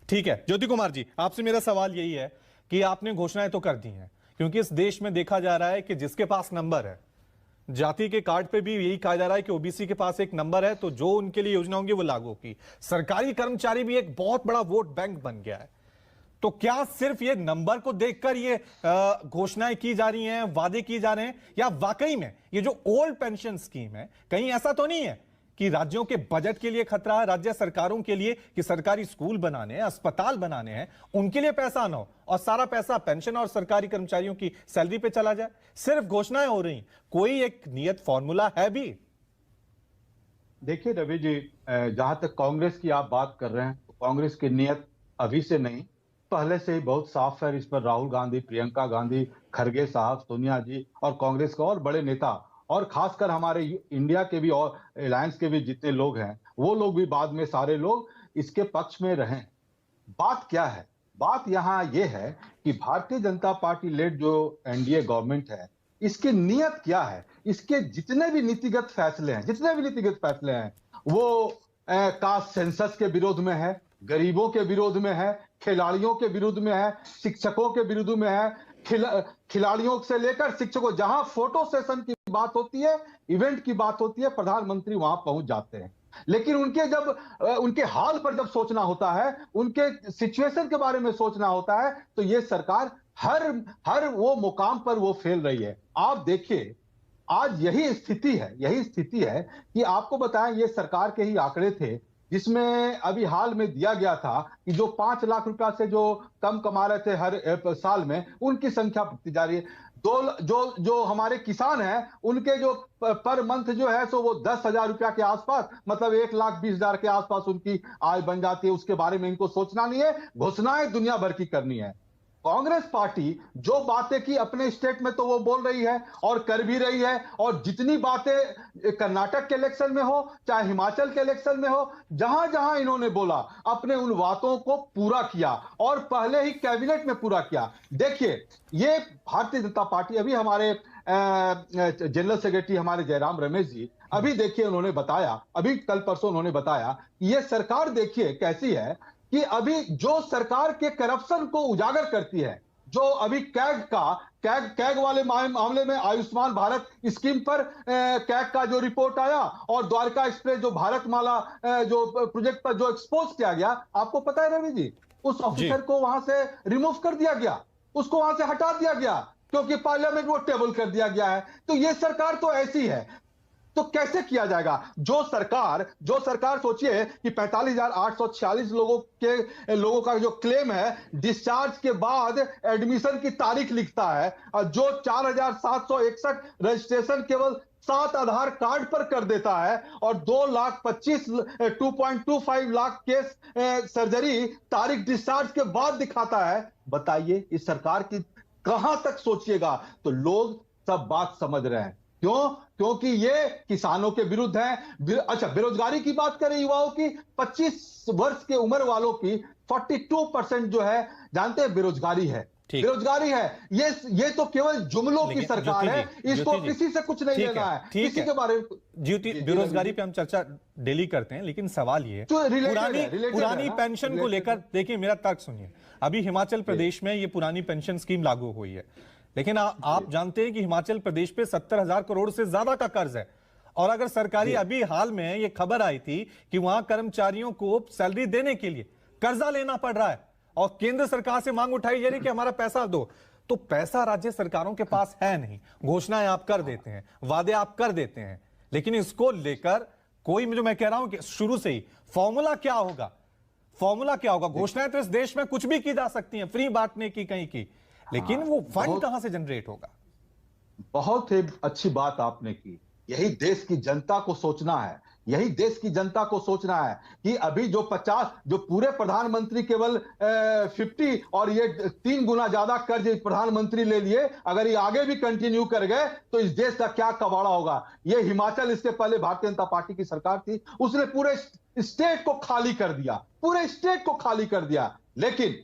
ठीक है ज्योति कुमार जी, आपसे मेरा सवाल यही है कि आपने घोषणाएं तो कर दी हैं, क्योंकि इस देश में देखा जा रहा है कि जिसके पास नंबर है, जाति के कार्ड पे भी यही कहा जा रहा है कि ओबीसी के पास एक नंबर है तो जो उनके लिए योजना होंगी वो लागू होगी। सरकारी कर्मचारी भी एक बहुत बड़ा वोट बैंक बन गया है। तो क्या सिर्फ ये नंबर को देखकर ये घोषणाएं की जा रही हैं, वादे किए जा रहे हैं, या वाकई में ये जो ओल्ड पेंशन स्कीम है, कहीं ऐसा तो नहीं है कि राज्यों के बजट के लिए खतरा है, राज्य सरकारों के लिए कि सरकारी स्कूल बनाने हैं, अस्पताल बनाने हैं, उनके लिए पैसा ना हो और सारा पैसा पेंशन और सरकारी कर्मचारियों की सैलरी पे चला जाए? सिर्फ घोषणाएं हो रही, कोई एक नियत फॉर्मूला है भी? देखिए रवि जी, जहां तक कांग्रेस की आप बात कर रहे हैं, तो कांग्रेस की नियत अभी से नहीं, पहले से ही बहुत साफ है। इस पर राहुल गांधी, प्रियंका गांधी, खरगे साहब, सोनिया जी और कांग्रेस के और बड़े नेता और खासकर हमारे इंडिया के भी और अलायंस के भी जितने लोग हैं, वो लोग भी बाद में सारे लोग इसके पक्ष में रहे। बात क्या है? बात यहाँ ये है कि भारतीय जनता पार्टी लेड जो एनडीए गवर्नमेंट है, इसकी नियत क्या है? इसके जितने भी नीतिगत फैसले हैं, वो कास्ट सेंसस के विरोध में है, गरीबों के विरोध में है, खिलाड़ियों के विरुद्ध में है, शिक्षकों के विरुद्ध में है, खिलाड़ियों से लेकर शिक्षकों, जहां फोटो सेशन की बात होती है, इवेंट की बात होती है, प्रधानमंत्री वहां पहुंच जाते हैं। लेकिन उनके हाल पर जब सोचना होता है, उनके सिचुएशन के बारे में सोचना होता है, तो ये सरकार हर वो मुकाम पर वो फेल रही है। आप देखिए, आज यही स्थिति है कि आपको बताएं, ये सरकार के ही आंकड़े थे जिसमें अभी हाल में दिया गया था कि जो 5 लाख रुपया से जो कम कमा रहे थे हर साल में, उनकी संख्या बढ़ती जा रही है। जो हमारे किसान हैं, उनके जो पर मंथ जो है सो वो 10,000 रुपया के आसपास, मतलब 1,20,000 के आसपास उनकी आय बन जाती है। उसके बारे में इनको सोचना नहीं है, घोषणाएं दुनिया भर की करनी है। कांग्रेस पार्टी जो बातें की अपने स्टेट में तो वो बोल रही है और कर भी रही है, और जितनी बातें कर्नाटक के इलेक्शन में हो चाहे हिमाचल के इलेक्शन में हो, जहां जहां इन्होंने बोला, अपने उन बातों को पूरा किया और पहले ही कैबिनेट में पूरा किया। देखिए, ये भारतीय जनता पार्टी, अभी हमारे जनरल सेक्रेटरी हमारे जयराम रमेश जी, अभी देखिए उन्होंने बताया, अभी कल परसों उन्होंने बताया कि ये सरकार देखिए कैसी है कि अभी जो सरकार के करप्शन को उजागर करती है, जो अभी कैग वाले मामले में आयुष्मान भारत स्कीम पर कैग का जो रिपोर्ट आया, और द्वारका एक्सप्रेस जो भारतमाला जो प्रोजेक्ट पर जो एक्सपोज किया गया, आपको पता है रवि जी, उस ऑफिसर को वहां से रिमूव कर दिया गया, उसको वहां से हटा दिया गया क्योंकि पार्लियामेंट वो टेबल कर दिया गया है। तो ये सरकार तो ऐसी है, तो कैसे किया जाएगा? जो सरकार सोचिए कि 45,846 लोगों का जो क्लेम है, डिस्चार्ज के बाद एडमिशन की तारीख लिखता है, और जो 4,761 रजिस्ट्रेशन केवल 7 आधार कार्ड पर कर देता है, और 2,25,2.25 लाख केस सर्जरी तारीख डिस्चार्ज के बाद दिखाता है। बताइए, इस सरकार की कहां तक सोचिएगा? तो लोग सब बात समझ रहे हैं। क्यों? क्योंकि ये किसानों के विरुद्ध है। अच्छा, बेरोजगारी की बात करें, युवाओं की, 25 वर्ष के उम्र वालों की 42% जो है, जानते हैं, बेरोजगारी है। ये तो केवल जुमलों की सरकार है, इसको किसी से कुछ नहीं लेना है, किसी के बारे में। ज्योति, बेरोजगारी पे हम चर्चा डेली करते हैं, लेकिन सवाल ये पुरानी पेंशन को लेकर देखिए, मेरा तर्क सुनिए। अभी हिमाचल प्रदेश में ये पुरानी पेंशन स्कीम लागू हुई है, लेकिन आप जानते हैं कि हिमाचल प्रदेश पे 70,000 करोड़ से ज्यादा का कर्ज है, और अगर सरकारी, अभी हाल में ये खबर आई थी कि वहां कर्मचारियों को सैलरी देने के लिए कर्जा लेना पड़ रहा है, और केंद्र सरकार से मांग उठाई जा रही कि हमारा पैसा दो। तो पैसा राज्य सरकारों के पास है नहीं, घोषणाएं आप कर देते हैं, वादे आप कर देते हैं, लेकिन इसको लेकर कोई, जो मैं कह रहा हूं कि शुरू से ही फॉर्मूला क्या होगा? घोषणाएं तो इस देश में कुछ भी की जा सकती हैं, फ्री बांटने की, कहीं की, लेकिन वो फंड कहां से जनरेट होगा? बहुत ही अच्छी बात आपने की। यही देश की जनता को सोचना है, कि अभी जो 50, जो पूरे प्रधानमंत्री केवल 50 और ये 3 गुना ज्यादा कर्ज प्रधानमंत्री ले लिए, अगर ये आगे भी कंटिन्यू कर गए तो इस देश का क्या कबाड़ा होगा। ये हिमाचल, इससे पहले भारतीय जनता पार्टी की सरकार थी, उसने पूरे स्टेट को खाली कर दिया, लेकिन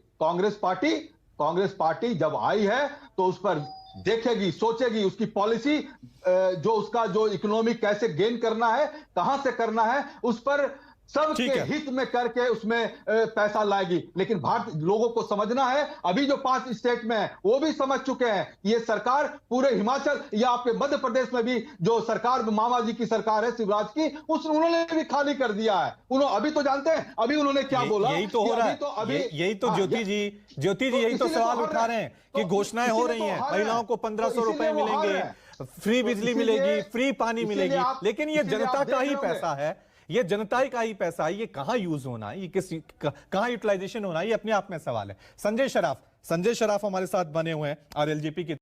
कांग्रेस पार्टी जब आई है तो उस पर देखेगी, सोचेगी, उसकी पॉलिसी, जो उसका जो इकोनॉमी कैसे गेन करना है, कहां से करना है, उस पर सबके ठीक है। हित में करके उसमें पैसा लाएगी। लेकिन भारत लोगों को समझना है, अभी जो 5 स्टेट में है वो भी समझ चुके हैं कि ये सरकार पूरे हिमाचल या आपके मध्य प्रदेश में भी जो सरकार मामा जी की सरकार है शिवराज की, उन्होंने भी खाली कर दिया है। उन्होंने अभी तो जानते हैं अभी उन्होंने क्या बोला, यही तो हो रहा है, यही तो ज्योति जी यही तो सवाल उठा रहे हैं कि घोषणाएं हो रही हैं, महिलाओं को 1500 रुपए मिलेंगे, फ्री बिजली मिलेगी, फ्री पानी मिलेगी, लेकिन ये जनता का ही पैसा है, ये जनता का ही पैसा है, ये कहां यूज होना है, ये कहां यूटिलाइजेशन होना है, ये अपने आप में सवाल है। संजय शराफ हमारे साथ बने हुए हैं आरएलजेपी के